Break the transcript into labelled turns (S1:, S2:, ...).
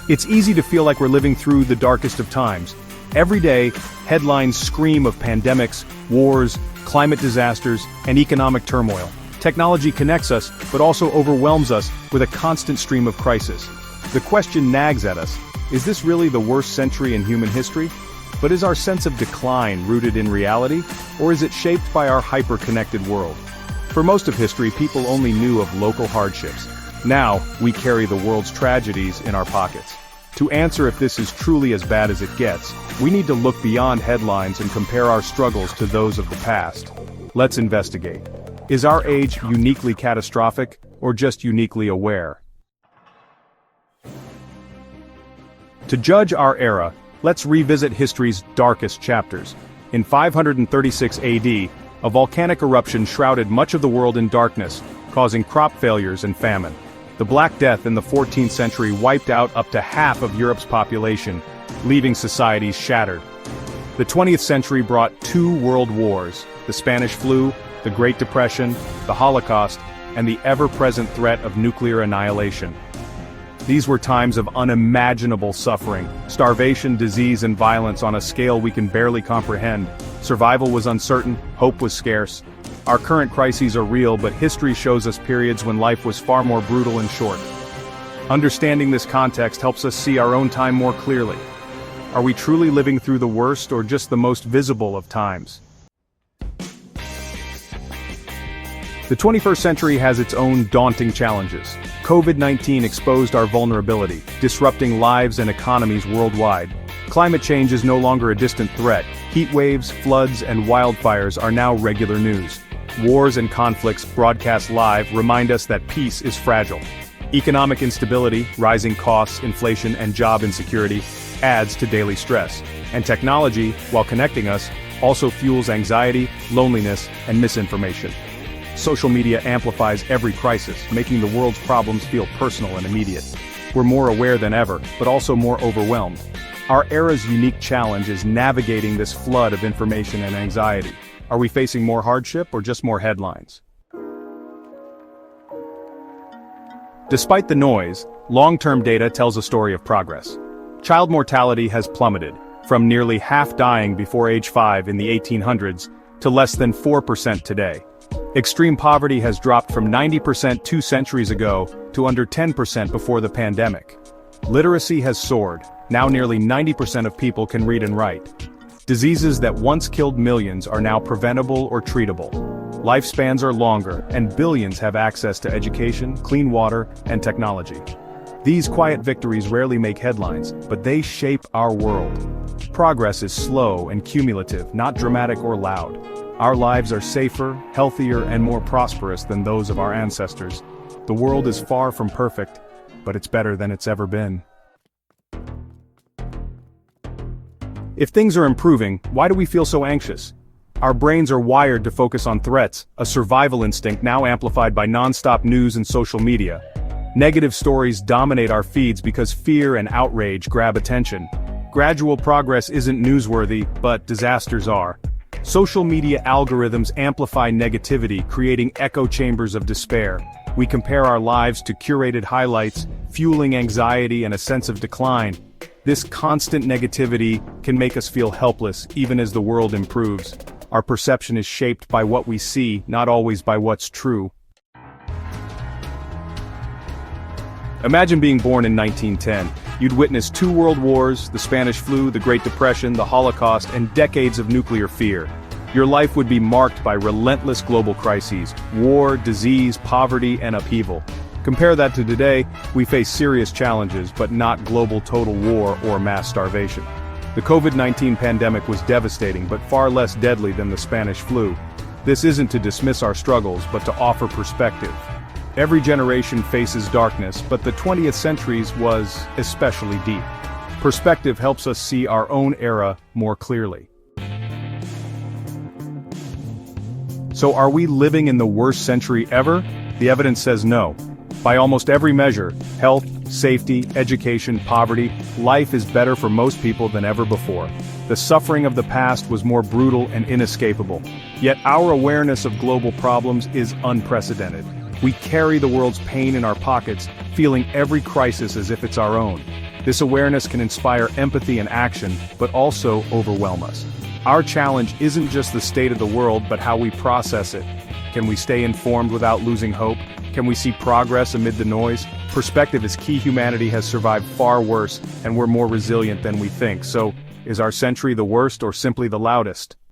S1: It's easy to feel like we're living through the darkest of times. Every day, headlines scream of pandemics, wars, climate disasters, and economic turmoil. Technology connects us, but also overwhelms us with a constant stream of crisis. The question nags at us, is this really the worst century in human history? But is our sense of decline rooted in reality, or is it shaped by our hyper-connected world? For most of history, people only knew of local hardships. Now, we carry the world's tragedies in our pockets. To answer if this is truly as bad as it gets, we need to look beyond headlines and compare our struggles to those of the past. Let's investigate. Is our age uniquely catastrophic, or just uniquely aware? To judge our era, let's revisit history's darkest chapters. In 536 AD, a volcanic eruption shrouded much of the world in darkness, causing crop failures and famine. The Black Death in the 14th century wiped out up to half of Europe's population, leaving societies shattered. The 20th century brought two world wars, the Spanish flu, the Great Depression, the Holocaust, and the ever-present threat of nuclear annihilation. These were times of unimaginable suffering, starvation, disease, and violence on a scale we can barely comprehend. Survival was uncertain, hope was scarce. Our current crises are real, but history shows us periods when life was far more brutal and short. Understanding this context helps us see our own time more clearly. Are we truly living through the worst or just the most visible of times? The 21st century has its own daunting challenges. COVID-19 exposed our vulnerability, disrupting lives and economies worldwide. Climate change is no longer a distant threat. Heat waves, floods, and wildfires are now regular news. Wars and conflicts broadcast live remind us that peace is fragile. Economic instability, rising costs, inflation, and job insecurity adds to daily stress. And technology, while connecting us, also fuels anxiety, loneliness, and misinformation. Social media amplifies every crisis, making the world's problems feel personal and immediate. We're more aware than ever, but also more overwhelmed. Our era's unique challenge is navigating this flood of information and anxiety. Are we facing more hardship or just more headlines? Despite the noise, long-term data tells a story of progress. Child mortality has plummeted, from nearly half dying before age 5 in the 1800s to less than 4% today. Extreme poverty has dropped from 90% 2 centuries ago to under 10% before the pandemic. Literacy has soared. Now nearly 90% of people can read and write. Diseases that once killed millions are now preventable or treatable. Lifespans are longer, and billions have access to education, clean water, and technology. These quiet victories rarely make headlines, but they shape our world. Progress is slow and cumulative, not dramatic or loud. Our lives are safer, healthier, and more prosperous than those of our ancestors. The world is far from perfect, but it's better than it's ever been. If things are improving, why do we feel so anxious? Our brains are wired to focus on threats, a survival instinct now amplified by non-stop news and social media. Negative stories dominate our feeds because fear and outrage grab attention. Gradual progress isn't newsworthy, but disasters are. Social media algorithms amplify negativity, creating echo chambers of despair. We compare our lives to curated highlights, fueling anxiety and a sense of decline. This constant negativity can make us feel helpless, even as the world improves. Our perception is shaped by what we see, not always by what's true. Imagine being born in 1910. You'd witness 2 world wars, the Spanish flu, the Great Depression, the Holocaust, and decades of nuclear fear. Your life would be marked by relentless global crises, war, disease, poverty, and upheaval. Compare that to today, we face serious challenges, but not global total war or mass starvation. The COVID-19 pandemic was devastating, but far less deadly than the Spanish flu. This isn't to dismiss our struggles, but to offer perspective. Every generation faces darkness, but the 20th century's was especially deep. Perspective helps us see our own era more clearly. So are we living in the worst century ever? The evidence says no. By almost every measure, health, safety, education, poverty, life is better for most people than ever before. The suffering of the past was more brutal and inescapable. Yet our awareness of global problems is unprecedented. We carry the world's pain in our pockets, feeling every crisis as if it's our own. This awareness can inspire empathy and action, but also overwhelm us. Our challenge isn't just the state of the world but how we process it. Can we stay informed without losing hope? Can we see progress amid the noise? Perspective is key. Humanity has survived far worse, and we're more resilient than we think. So, is our century the worst or simply the loudest?